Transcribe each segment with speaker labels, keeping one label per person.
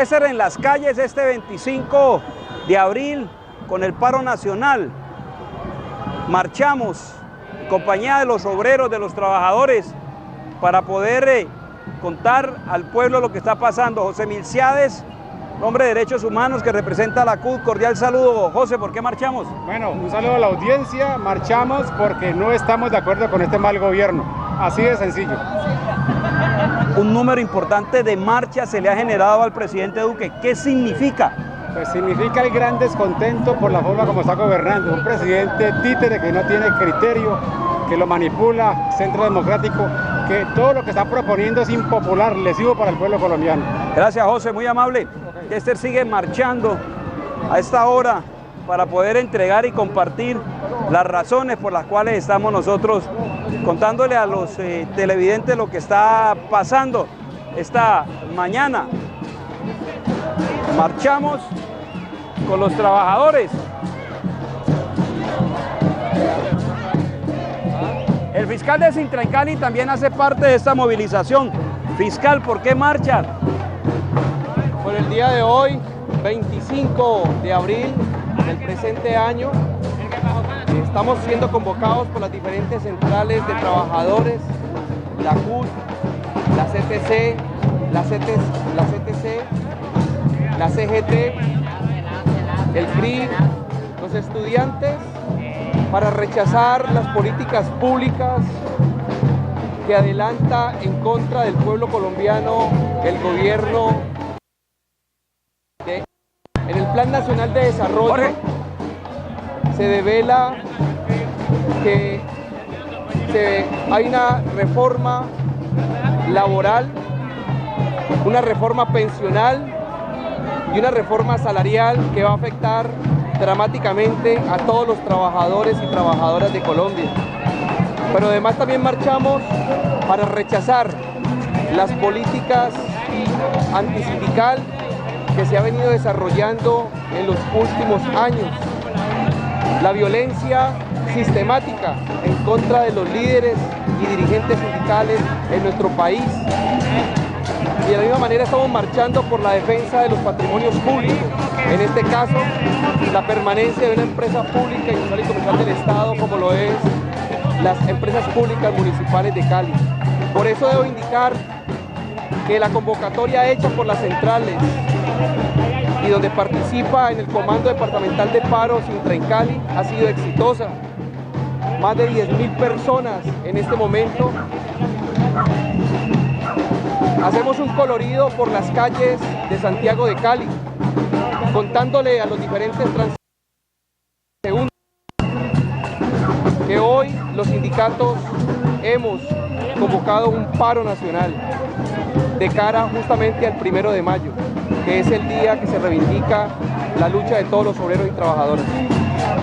Speaker 1: César, en las calles este 25 de abril con el paro nacional, marchamos en compañía de los obreros, de los trabajadores, para poder contar al pueblo lo que está pasando. José Milciades, hombre de Derechos Humanos que representa a la CUT, cordial saludo. José, ¿por qué marchamos?
Speaker 2: Bueno, un saludo a la audiencia. Marchamos porque no estamos de acuerdo con este mal gobierno, así de sencillo.
Speaker 1: Un número importante de marchas se le ha generado al presidente Duque. ¿Qué significa?
Speaker 2: Pues significa el gran descontento por la forma como está gobernando. Un presidente títere que no tiene criterio, que lo manipula, centro democrático, que todo lo que está proponiendo es impopular, lesivo para el pueblo colombiano.
Speaker 1: Gracias, José, muy amable. Chester sigue marchando a esta hora para poder entregar y compartir las razones por las cuales estamos nosotros contándole a los televidentes lo que está pasando esta mañana. Marchamos con los trabajadores. El fiscal de Sintra en Cali también hace parte de esta movilización. Fiscal, ¿por qué marcha?
Speaker 3: Por el día de hoy, 25 de abril del presente año, estamos siendo convocados por las diferentes centrales de trabajadores, la CUT, la CTC, la CTC, la CGT, el CRI, los estudiantes, para rechazar las políticas públicas que adelanta en contra del pueblo colombiano el gobierno. En el Plan Nacional de Desarrollo se devela que hay una reforma laboral, una reforma pensional y una reforma salarial que va a afectar dramáticamente a todos los trabajadores y trabajadoras de Colombia. Pero además también marchamos para rechazar las políticas antisindical que se ha venido desarrollando en los últimos años. La violencia sistemática en contra de los líderes y dirigentes sindicales en nuestro país. Y de la misma manera estamos marchando por la defensa de los patrimonios públicos. En este caso, la permanencia de una empresa pública industrial y comercial del Estado, como lo es las empresas públicas municipales de Cali. Por eso debo indicar que la convocatoria hecha por las centrales y donde participa en el Comando Departamental de Paro Sintra en Cali ha sido exitosa. Más de 10.000 personas en este momento. Hacemos un colorido por las calles de Santiago de Cali, contándole a los diferentes transeúntes que hoy los sindicatos hemos convocado un paro nacional de cara justamente al 1 de mayo, que es el día que se reivindica la lucha de todos los obreros y trabajadores.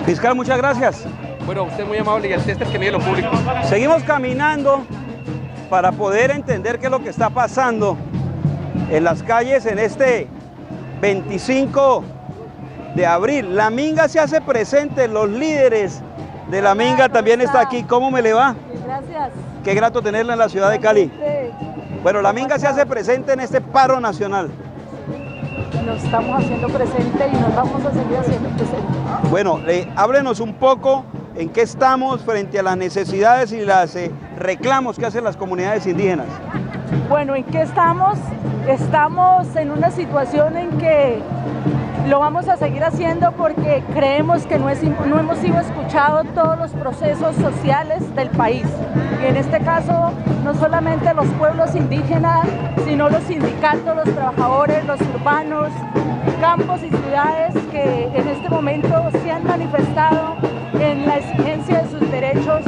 Speaker 1: Fiscal, muchas gracias.
Speaker 3: Bueno, usted es muy amable y al Chester que mide lo público.
Speaker 1: Seguimos caminando para poder entender qué es lo que está pasando en las calles en este 25 de abril. La Minga se hace presente, los líderes de la Minga también está aquí. ¿Cómo me le va?
Speaker 4: Gracias.
Speaker 1: Qué grato tenerla en la ciudad de Cali. Bueno, la Minga se hace presente en este paro nacional.
Speaker 4: Nos estamos haciendo presente y nos vamos a seguir haciendo presente.
Speaker 1: Bueno, háblenos un poco en qué estamos frente a las necesidades y los reclamos que hacen las comunidades indígenas.
Speaker 4: Bueno, ¿en qué estamos? Estamos en una situación en que lo vamos a seguir haciendo porque creemos que no hemos sido escuchados todos los procesos sociales del país. Y en este caso, no solamente los pueblos indígenas, sino los sindicatos, los trabajadores, los urbanos, campos y ciudades que en este momento se han manifestado en la exigencia de sus derechos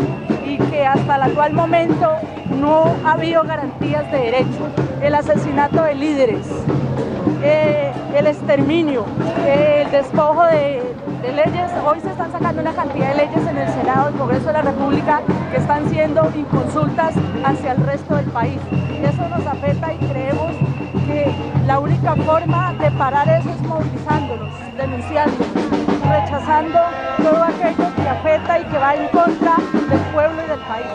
Speaker 4: y que hasta el actual momento no ha habido garantías de derecho. El asesinato de líderes, el exterminio, el despojo de leyes. Hoy se están sacando una cantidad de leyes en el Senado del Congreso de la República que están siendo inconsultas hacia el resto del país. Eso nos afecta y creemos que la única forma de parar eso es movilizándonos, denunciando, rechazando todo aquello que afecta y que va en contra del pueblo y del país.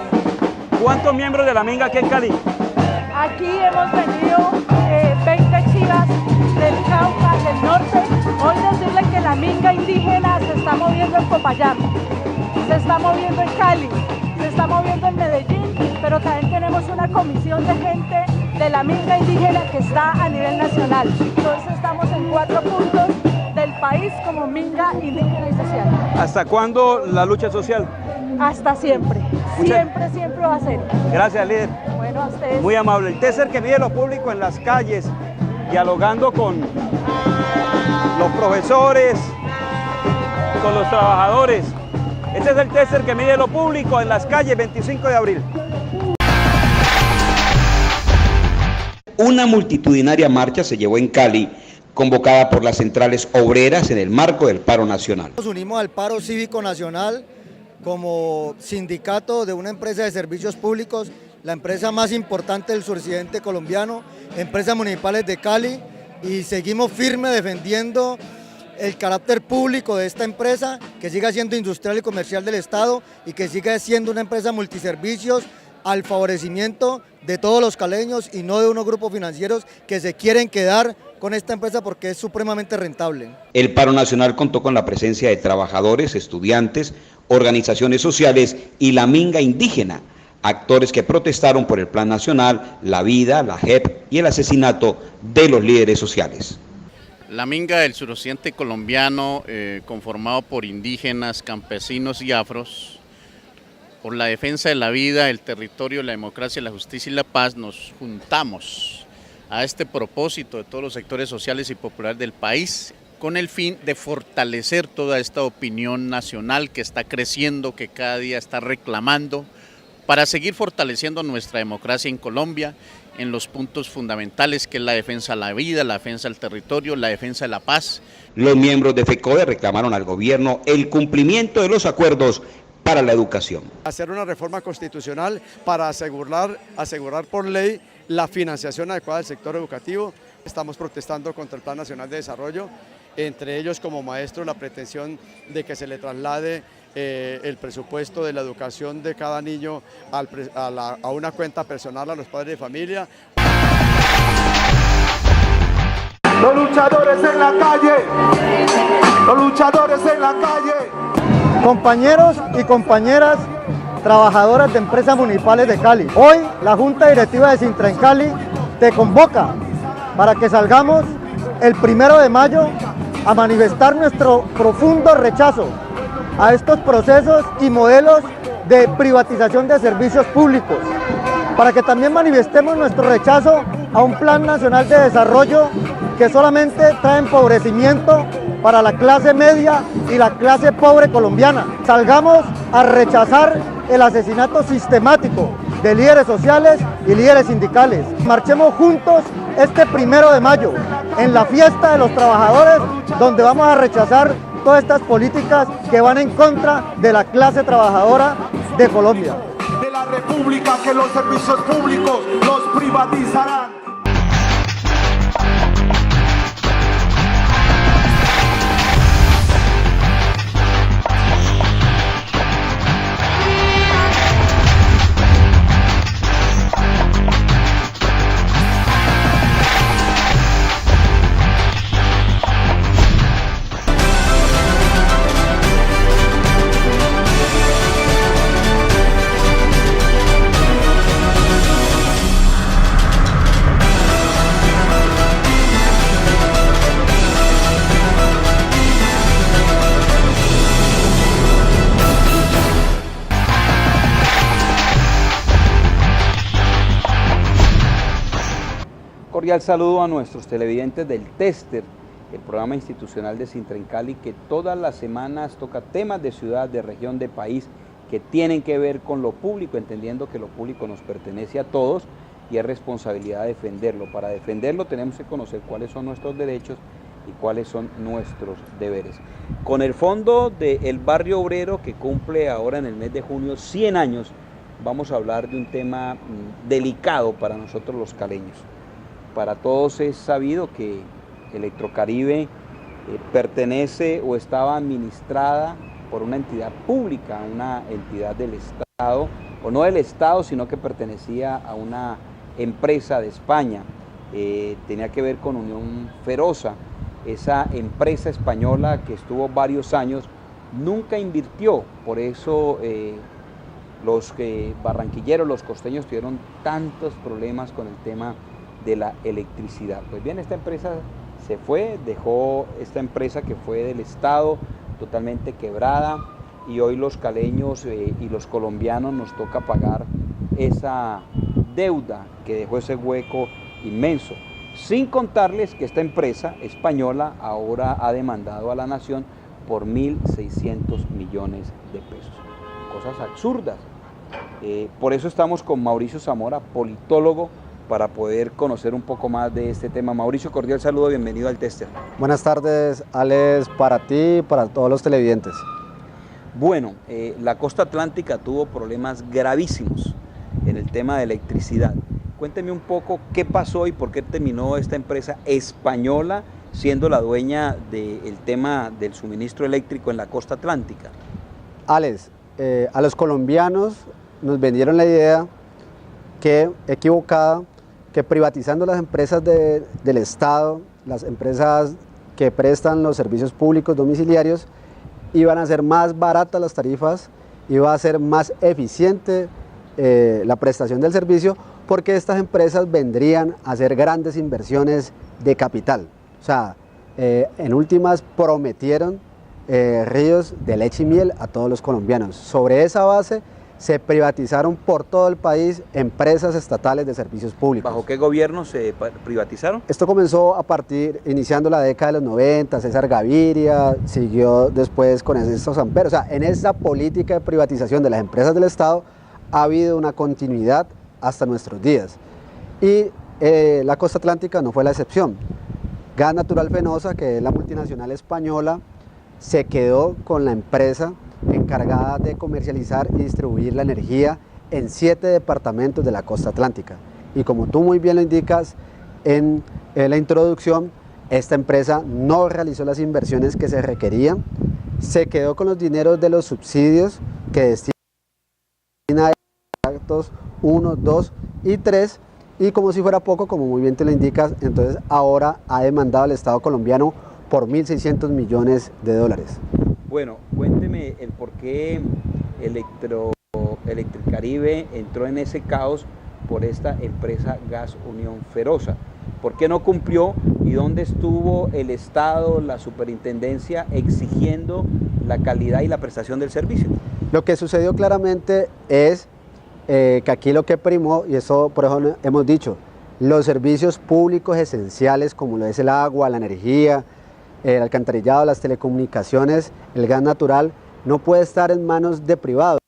Speaker 1: ¿Cuántos miembros de la Minga aquí en Cali?
Speaker 4: Aquí hemos venido 20 chivas del Cauca, del norte. Hoy decirle que la minga indígena se está moviendo en Popayán, se está moviendo en Cali, se está moviendo en Medellín, pero también tenemos una comisión de gente de la minga indígena que está a nivel nacional. Entonces estamos en 4 puntos del país como minga indígena y social.
Speaker 1: ¿Hasta cuándo la lucha social?
Speaker 4: Hasta siempre. Siempre va a ser.
Speaker 1: Gracias, líder.
Speaker 4: Bueno, a ustedes.
Speaker 1: Muy amable. El Tesser que mide lo público en las calles, dialogando con los profesores, con los trabajadores. Este es el Tesser que mide lo público en las calles, 25 de abril.
Speaker 5: Una multitudinaria marcha se llevó en Cali, convocada por las centrales obreras en el marco del paro nacional.
Speaker 6: Nos unimos al paro cívico nacional como sindicato de una empresa de servicios públicos, la empresa más importante del suroccidente colombiano, Empresas Municipales de Cali, y seguimos firme defendiendo el carácter público de esta empresa, que siga siendo industrial y comercial del Estado y que siga siendo una empresa multiservicios al favorecimiento de todos los caleños y no de unos grupos financieros que se quieren quedar con esta empresa porque es supremamente rentable.
Speaker 5: El paro nacional contó con la presencia de trabajadores, estudiantes, organizaciones sociales y la minga indígena, actores que protestaron por el Plan Nacional, la vida, la JEP y el asesinato de los líderes sociales.
Speaker 7: La minga del suroccidente colombiano, conformado por indígenas, campesinos y afros, por la defensa de la vida, el territorio, la democracia, la justicia y la paz, nos juntamos a este propósito de todos los sectores sociales y populares del país, con el fin de fortalecer toda esta opinión nacional que está creciendo, que cada día está reclamando, para seguir fortaleciendo nuestra democracia en Colombia, en los puntos fundamentales que es la defensa de la vida, la defensa del territorio, la defensa de la paz.
Speaker 5: Los miembros de FECODE reclamaron al gobierno el cumplimiento de los acuerdos para la educación.
Speaker 8: Hacer una reforma constitucional para asegurar por ley la financiación adecuada del sector educativo. Estamos protestando contra el Plan Nacional de Desarrollo, entre ellos como maestro la pretensión de que se le traslade el presupuesto de la educación de cada niño a una cuenta personal a los padres de familia.
Speaker 9: Los luchadores en la calle, los luchadores en la calle.
Speaker 6: Compañeros y compañeras trabajadoras de Empresas Municipales de Cali, hoy la Junta Directiva de Sintren Cali te convoca para que salgamos el 1 de mayo a manifestar nuestro profundo rechazo a estos procesos y modelos de privatización de servicios públicos, para que también manifestemos nuestro rechazo a un Plan Nacional de Desarrollo que solamente trae empobrecimiento para la clase media y la clase pobre colombiana. Salgamos a rechazar el asesinato sistemático de líderes sociales y líderes sindicales. Marchemos juntos este 1 de mayo en la fiesta de los trabajadores, donde vamos a rechazar todas estas políticas que van en contra de la clase trabajadora de Colombia.
Speaker 9: De la República, que los servicios públicos los privatizarán.
Speaker 1: Cordial saludo a nuestros televidentes del Tester, el programa institucional de Sintren Cali, que todas las semanas toca temas de ciudad, de región, de país, que tienen que ver con lo público, entendiendo que lo público nos pertenece a todos y es responsabilidad defenderlo. Para defenderlo tenemos que conocer cuáles son nuestros derechos y cuáles son nuestros deberes. Con el fondo del Barrio Obrero, que cumple ahora en el mes de junio 100 años, vamos a hablar de un tema delicado para nosotros los caleños. Para todos es sabido que Electrocaribe pertenece o estaba administrada por una entidad pública, una entidad del Estado, o no del Estado, sino que pertenecía a una empresa de España.
Speaker 5: tenía que ver con Unión Feroza. Esa empresa española que estuvo varios años nunca invirtió, por eso los barranquilleros, los costeños tuvieron tantos problemas con el tema de la electricidad. Pues bien, esta empresa se fue, dejó esta empresa que fue del Estado totalmente quebrada, y hoy los caleños y los colombianos nos toca pagar esa deuda que dejó ese hueco inmenso. Sin contarles que esta empresa española ahora ha demandado a la nación por 1.600 millones de pesos. Cosas absurdas. Por eso estamos con Mauricio Zamora, politólogo, para poder conocer un poco más de este tema. Mauricio, cordial saludo, bienvenido al Tester.
Speaker 10: Buenas tardes, Alex, para ti y para todos los televidentes.
Speaker 5: Bueno, la costa atlántica tuvo problemas gravísimos en el tema de electricidad. Cuénteme un poco qué pasó y por qué terminó esta empresa española siendo la dueña del tema del suministro eléctrico en la costa atlántica.
Speaker 10: Alex, a los colombianos nos vendieron la idea equivocada, que privatizando las empresas del Estado, las empresas que prestan los servicios públicos domiciliarios, iban a ser más baratas las tarifas, iba a ser más eficiente la prestación del servicio, porque estas empresas vendrían a hacer grandes inversiones de capital. O sea, en últimas prometieron ríos de leche y miel a todos los colombianos. Sobre esa base se privatizaron por todo el país empresas estatales de servicios públicos.
Speaker 5: ¿Bajo qué gobierno se privatizaron?
Speaker 10: Esto comenzó iniciando la década de los 90, César Gaviria, siguió después con estos amperos. O sea, en esa política de privatización de las empresas del Estado ha habido una continuidad hasta nuestros días. Y la costa atlántica no fue la excepción. Gas Natural Fenosa, que es la multinacional española, se quedó con la empresa encargada de comercializar y distribuir la energía en 7 departamentos de la costa atlántica. Y como tú muy bien lo indicas en la introducción, esta empresa no realizó las inversiones que se requerían, se quedó con los dineros de los subsidios que destina a actos 1, 2 y 3, y como si fuera poco, como muy bien te lo indicas, entonces ahora ha demandado al Estado colombiano por 1.600 millones de dólares.
Speaker 5: Bueno, cuénteme el por qué Electricaribe entró en ese caos por esta empresa Gas Unión Feroza. ¿Por qué no cumplió y dónde estuvo el Estado, la superintendencia exigiendo la calidad y la prestación del servicio?
Speaker 10: Lo que sucedió claramente es que aquí lo que primó, y eso por eso hemos dicho, los servicios públicos esenciales como lo es el agua, la energía, el alcantarillado, las telecomunicaciones, el gas natural, no puede estar en manos de privados.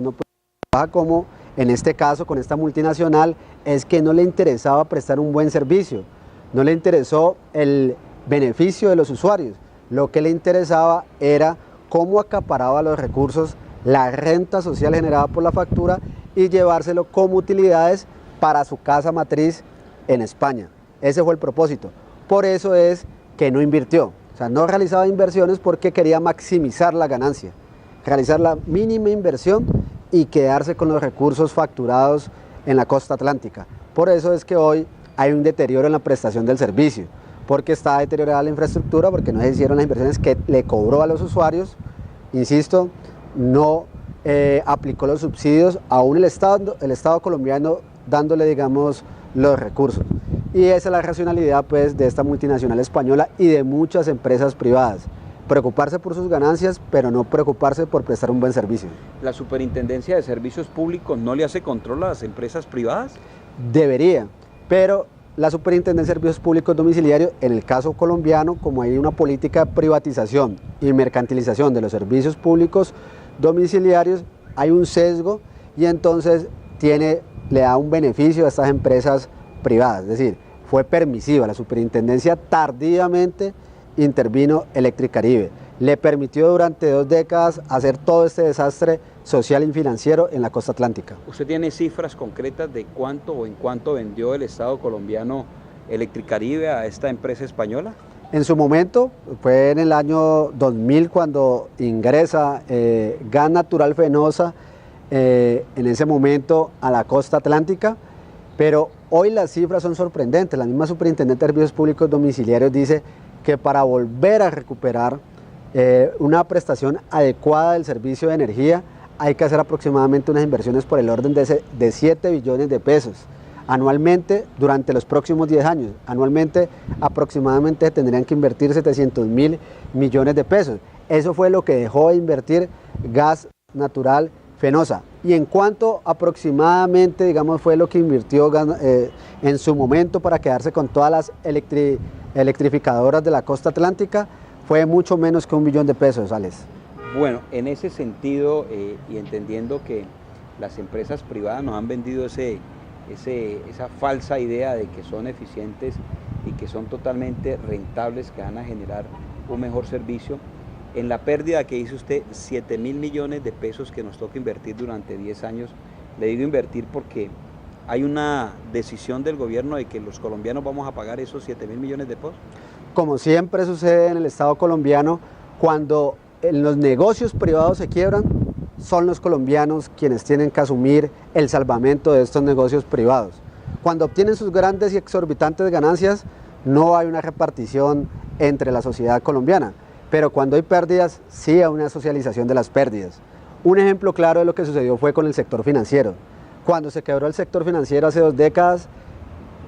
Speaker 10: No puede, como en este caso con esta multinacional, es que no le interesaba prestar un buen servicio, no le interesó el beneficio de los usuarios, lo que le interesaba era cómo acaparaba los recursos, la renta social generada por la factura, y llevárselo como utilidades para su casa matriz en España. Ese fue el propósito. Por eso es que no invirtió, o sea, no realizaba inversiones porque quería maximizar la ganancia, realizar la mínima inversión y quedarse con los recursos facturados en la costa atlántica. Por eso es que hoy hay un deterioro en la prestación del servicio, porque está deteriorada la infraestructura, porque no se hicieron las inversiones que le cobró a los usuarios, insisto, no aplicó los subsidios, aún el Estado colombiano dándole, digamos, los recursos. Y esa es la racionalidad, pues, de esta multinacional española y de muchas empresas privadas. Preocuparse por sus ganancias, pero no preocuparse por prestar un buen servicio.
Speaker 5: ¿La Superintendencia de Servicios Públicos no le hace control a las empresas privadas?
Speaker 10: Debería, pero la Superintendencia de Servicios Públicos Domiciliarios, en el caso colombiano, como hay una política de privatización y mercantilización de los servicios públicos domiciliarios, hay un sesgo y entonces le da un beneficio a estas empresas privadas, es decir, fue permisiva. La superintendencia tardíamente intervino Electricaribe, le permitió durante 2 décadas hacer todo este desastre social y financiero en la costa atlántica.
Speaker 5: ¿Usted tiene cifras concretas de cuánto o en cuánto vendió el Estado colombiano Electricaribe a esta empresa española?
Speaker 10: En su momento, fue en el año 2000 cuando ingresa Gas Natural Fenosa en ese momento a la costa atlántica, Pero hoy las cifras son sorprendentes. La misma Superintendente de Servicios Públicos Domiciliarios dice que para volver a recuperar una prestación adecuada del servicio de energía hay que hacer aproximadamente unas inversiones por el orden de 7 billones de pesos anualmente durante los próximos 10 años. Anualmente aproximadamente tendrían que invertir 700.000 millones de pesos. Eso fue lo que dejó de invertir Gas Natural Fenosa. Y en cuanto aproximadamente, digamos, fue lo que invirtió en su momento para quedarse con todas las electrificadoras de la costa atlántica, fue mucho menos que 1 billón de pesos, Alex.
Speaker 5: Bueno, en ese sentido y entendiendo que las empresas privadas nos han vendido esa falsa idea de que son eficientes y que son totalmente rentables, que van a generar un mejor servicio, en la pérdida que dice usted, 7.000 millones de pesos que nos toca invertir durante 10 años, le digo invertir porque hay una decisión del gobierno de que los colombianos vamos a pagar esos 7.000 millones de pesos.
Speaker 10: Como siempre sucede en el Estado colombiano, cuando los negocios privados se quiebran, son los colombianos quienes tienen que asumir el salvamento de estos negocios privados. Cuando obtienen sus grandes y exorbitantes ganancias, no hay una repartición entre la sociedad colombiana, pero cuando hay pérdidas, sí hay una socialización de las pérdidas. Un ejemplo claro de lo que sucedió fue con el sector financiero. Cuando se quebró el sector financiero hace 2 décadas,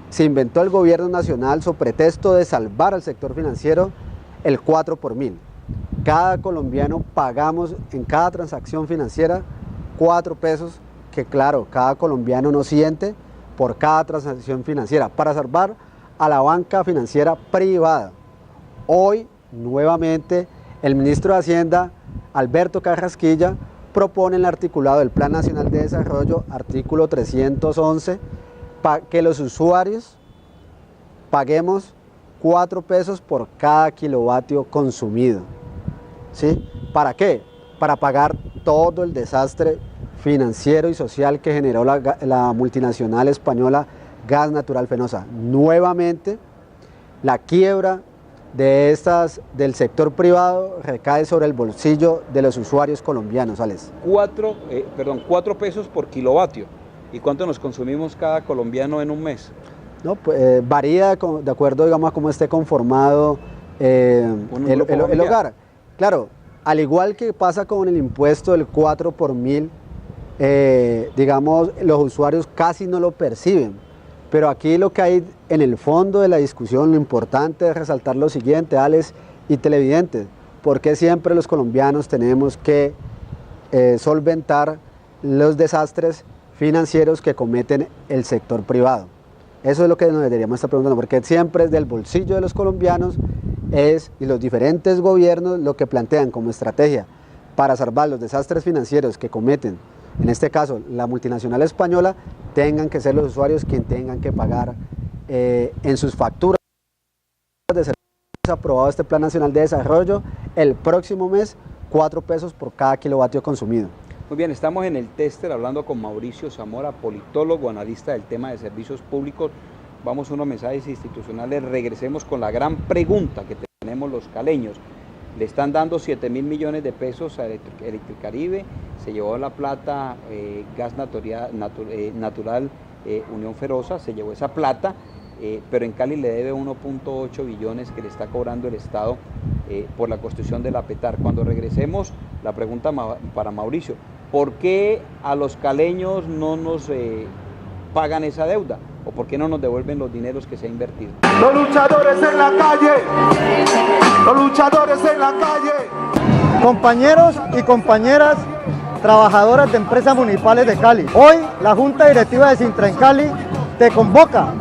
Speaker 10: se inventó el gobierno nacional, sobre pretexto de salvar al sector financiero, el 4 por 1000. Cada colombiano pagamos en cada transacción financiera 4 pesos, que claro, cada colombiano no siente por cada transacción financiera, para salvar a la banca financiera privada. Hoy, nuevamente, el ministro de Hacienda, Alberto Carrasquilla, propone en el articulado del Plan Nacional de Desarrollo, artículo 311, que los usuarios paguemos 4 pesos por cada kilovatio consumido. ¿Sí? ¿Para qué? Para pagar todo el desastre financiero y social que generó la multinacional española Gas Natural Fenosa. Nuevamente, la quiebra del sector privado recae sobre el bolsillo de los usuarios colombianos, Alex.
Speaker 5: 4 pesos por kilovatio. ¿Y cuánto nos consumimos cada colombiano en un mes?
Speaker 10: No, pues, varía de acuerdo, digamos, a cómo esté conformado el hogar. Claro, al igual que pasa con el impuesto del 4 por 1000, digamos, los usuarios casi no lo perciben. Pero aquí lo que hay en el fondo de la discusión, lo importante es resaltar lo siguiente, Alex y televidentes, porque siempre los colombianos tenemos que solventar los desastres financieros que cometen el sector privado. Eso es lo que nos deberíamos estar preguntando, porque siempre es del bolsillo de los colombianos y los diferentes gobiernos lo que plantean como estrategia para salvar los desastres financieros que cometen, en este caso la multinacional española, tengan que ser los usuarios quienes tengan que pagar en sus facturas de servicios aprobado este Plan Nacional de Desarrollo el próximo mes 4 pesos por cada kilovatio consumido.
Speaker 5: Muy bien, estamos en el Tester hablando con Mauricio Zamora, politólogo, analista del tema de servicios públicos. Vamos a unos mensajes institucionales, regresemos con la gran pregunta que tenemos los caleños. Le están dando 7.000 millones de pesos a Electricaribe, se llevó la plata Gas Natural Unión Ferosa, se llevó esa plata, pero en Cali le debe 1.8 billones que le está cobrando el Estado por la construcción de la PETAR. Cuando regresemos, la pregunta para Mauricio, ¿por qué a los caleños no nos pagan esa deuda? ¿O por qué no nos devuelven los dineros que se ha invertido?
Speaker 9: Los luchadores en la calle, los luchadores en la calle.
Speaker 6: Compañeros y compañeras trabajadoras de empresas municipales de Cali, hoy la Junta Directiva de Sintra en Cali te convoca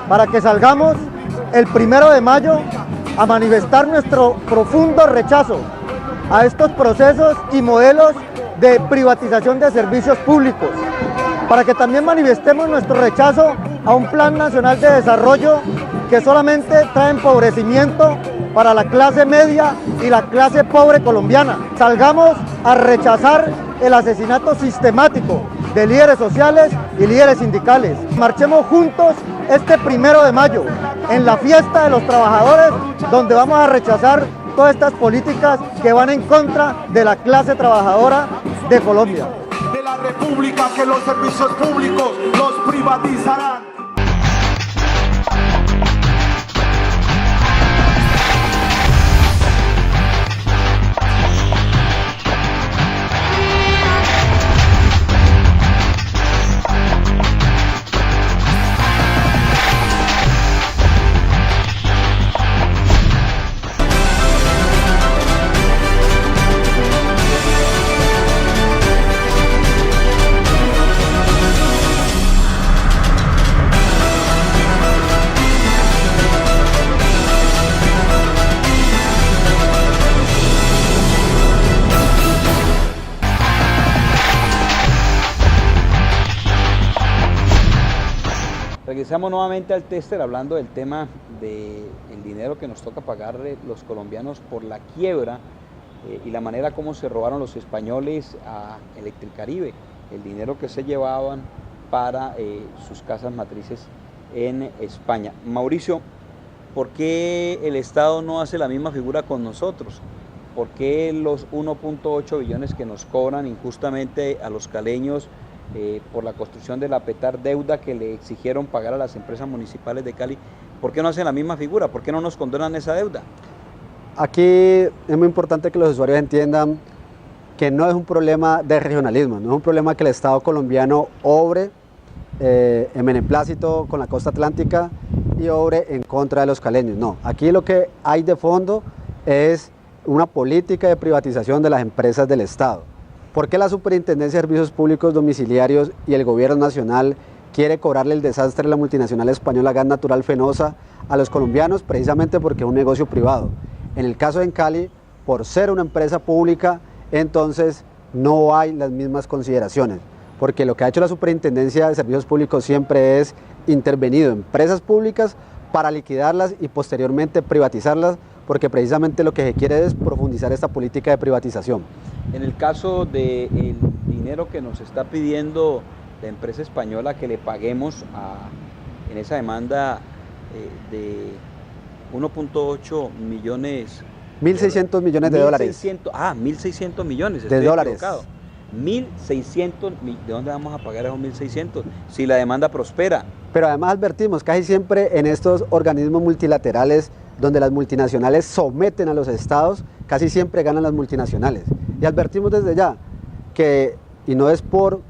Speaker 6: para que salgamos el 1 de mayo a manifestar nuestro profundo rechazo a estos procesos y modelos de privatización de servicios públicos, para que también manifestemos nuestro rechazo a un Plan Nacional de Desarrollo que solamente trae empobrecimiento para la clase media y la clase pobre colombiana. Salgamos a rechazar el asesinato sistemático de líderes sociales y líderes sindicales. Marchemos juntos este 1 de mayo en la fiesta de los trabajadores, donde vamos a rechazar todas estas políticas que van en contra de la clase trabajadora de Colombia.
Speaker 9: De la República, que los servicios públicos los privatizarán.
Speaker 1: Regresamos nuevamente al Tester hablando del tema del dinero que nos toca pagarle los colombianos por la quiebra y la manera como se robaron los españoles a Electricaribe, el dinero que se llevaban para sus casas matrices en España. Mauricio, ¿por qué el Estado no hace la misma figura con nosotros? ¿Por qué los 1.8 billones que nos cobran injustamente a los caleños por la construcción de la Petar, deuda que le exigieron pagar a las empresas municipales de Cali, ¿por qué no hacen la misma figura? ¿Por qué no nos condonan esa deuda?
Speaker 10: Aquí es muy importante que los usuarios entiendan que no es un problema de regionalismo, no es un problema que el Estado colombiano obre en beneplácito con la costa atlántica y obre en contra de los caleños. No, aquí lo que hay de fondo es una política de privatización de las empresas del Estado. ¿Por qué la Superintendencia de Servicios Públicos Domiciliarios y el Gobierno Nacional quiere cobrarle el desastre de la multinacional española Gas Natural Fenosa a los colombianos? Precisamente porque es un negocio privado. En el caso de Cali, por ser una empresa pública, entonces no hay las mismas consideraciones, porque lo que ha hecho la Superintendencia de Servicios Públicos siempre es intervenido en empresas públicas para liquidarlas y posteriormente privatizarlas, porque precisamente lo que se quiere es profundizar esta política de privatización.
Speaker 1: En el caso del dinero que nos está pidiendo la empresa española que le paguemos en esa demanda de 1.8 millones...
Speaker 10: 1.600 millones de dólares.
Speaker 1: 1.600 millones
Speaker 10: de dólares.
Speaker 1: 1.600, ¿de dónde vamos a pagar esos 1.600 si la demanda prospera?
Speaker 10: Pero además advertimos, casi siempre en estos organismos multilaterales donde las multinacionales someten a los estados, casi siempre ganan las multinacionales. Y advertimos desde ya que, y no es por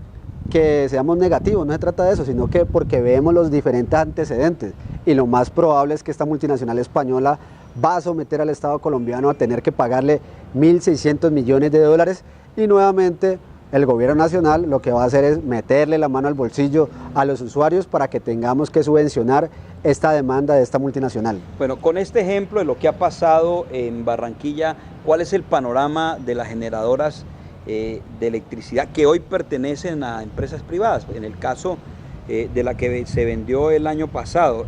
Speaker 10: que seamos negativos, no se trata de eso, sino que porque vemos los diferentes antecedentes y lo más probable es que esta multinacional española va a someter al Estado colombiano a tener que pagarle 1.600 millones de dólares y nuevamente el gobierno nacional lo que va a hacer es meterle la mano al bolsillo a los usuarios para que tengamos que subvencionar esta demanda de esta multinacional.
Speaker 1: Bueno, con este ejemplo de lo que ha pasado en Barranquilla, ¿cuál es el panorama de las generadoras de electricidad que hoy pertenecen a empresas privadas? En el caso de la que se vendió el año pasado,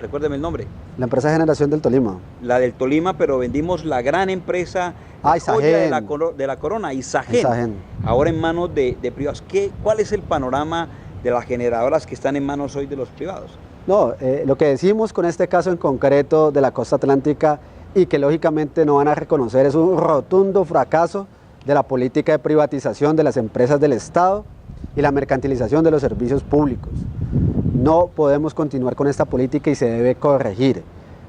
Speaker 1: recuérdeme el nombre.
Speaker 10: La empresa de generación del Tolima.
Speaker 1: La del Tolima, pero vendimos la gran empresa de la corona, Isagen, ahora en manos de privados. ¿Cuál es el panorama de las generadoras que están en manos hoy de los privados?
Speaker 10: No, lo que decimos con este caso en concreto de la costa atlántica y que lógicamente no van a reconocer es un rotundo fracaso de la política de privatización de las empresas del Estado y la mercantilización de los servicios públicos. No podemos continuar con esta política y se debe corregir.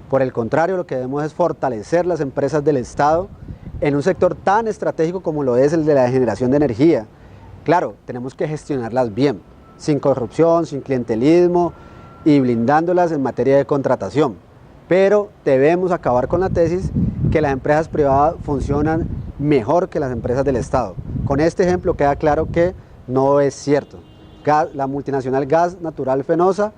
Speaker 10: Por el contrario, lo que debemos es fortalecer las empresas del Estado en un sector tan estratégico como lo es el de la generación de energía. Claro, tenemos que gestionarlas bien, sin corrupción, sin clientelismo y blindándolas en materia de contratación. Pero debemos acabar con la tesis que las empresas privadas funcionan mejor que las empresas del Estado. Con este ejemplo queda claro que no es cierto. La multinacional Gas Natural Fenosa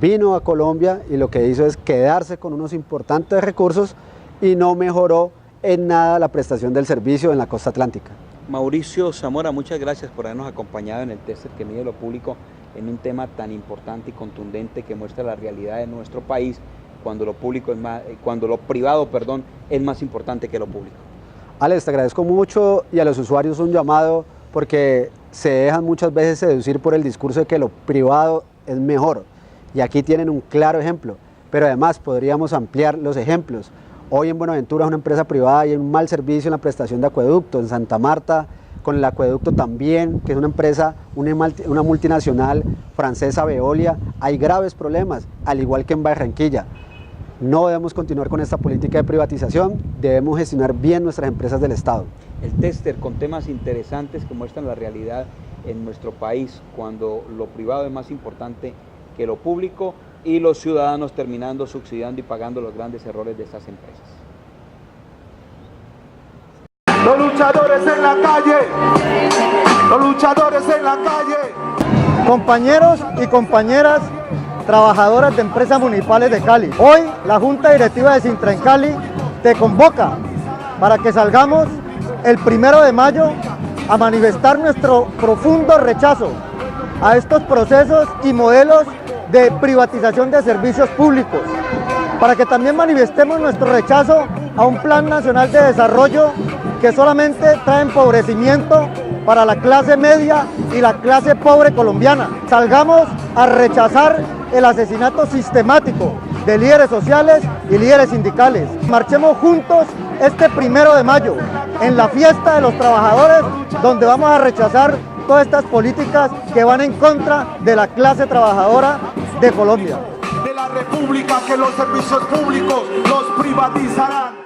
Speaker 10: vino a Colombia y lo que hizo es quedarse con unos importantes recursos y no mejoró en nada la prestación del servicio en la costa atlántica.
Speaker 1: Mauricio Zamora, muchas gracias por habernos acompañado en el Tester que mide lo público en un tema tan importante y contundente que muestra la realidad de nuestro país cuando lo privado es más importante que lo público.
Speaker 10: Alex, te agradezco mucho y a los usuarios un llamado porque se dejan muchas veces seducir por el discurso de que lo privado es mejor y aquí tienen un claro ejemplo, pero además podríamos ampliar los ejemplos. Hoy en Buenaventura es una empresa privada y hay un mal servicio en la prestación de acueducto. En Santa Marta con el acueducto también, que es una empresa, una multinacional francesa, Veolia, hay graves problemas, al igual que en Barranquilla. No debemos continuar con esta política de privatización, debemos gestionar bien nuestras empresas del Estado.
Speaker 1: El Tester con temas interesantes que muestran la realidad en nuestro país, cuando lo privado es más importante que lo público y los ciudadanos terminando subsidiando y pagando los grandes errores de estas empresas.
Speaker 9: Los luchadores en la calle, los luchadores en la calle.
Speaker 6: Compañeros y compañeras trabajadoras de empresas municipales de Cali, hoy la Junta Directiva de Sintren Cali te convoca para que salgamos el 1 de mayo a manifestar nuestro profundo rechazo a estos procesos y modelos de privatización de servicios públicos, para que también manifestemos nuestro rechazo a un plan nacional de desarrollo que solamente trae empobrecimiento para la clase media y la clase pobre colombiana. Salgamos a rechazar el asesinato sistemático de líderes sociales y líderes sindicales. Marchemos juntos este 1 de mayo en la fiesta de los trabajadores, donde vamos a rechazar todas estas políticas que van en contra de la clase trabajadora de Colombia.
Speaker 9: De la República, que los servicios públicos los privatizarán.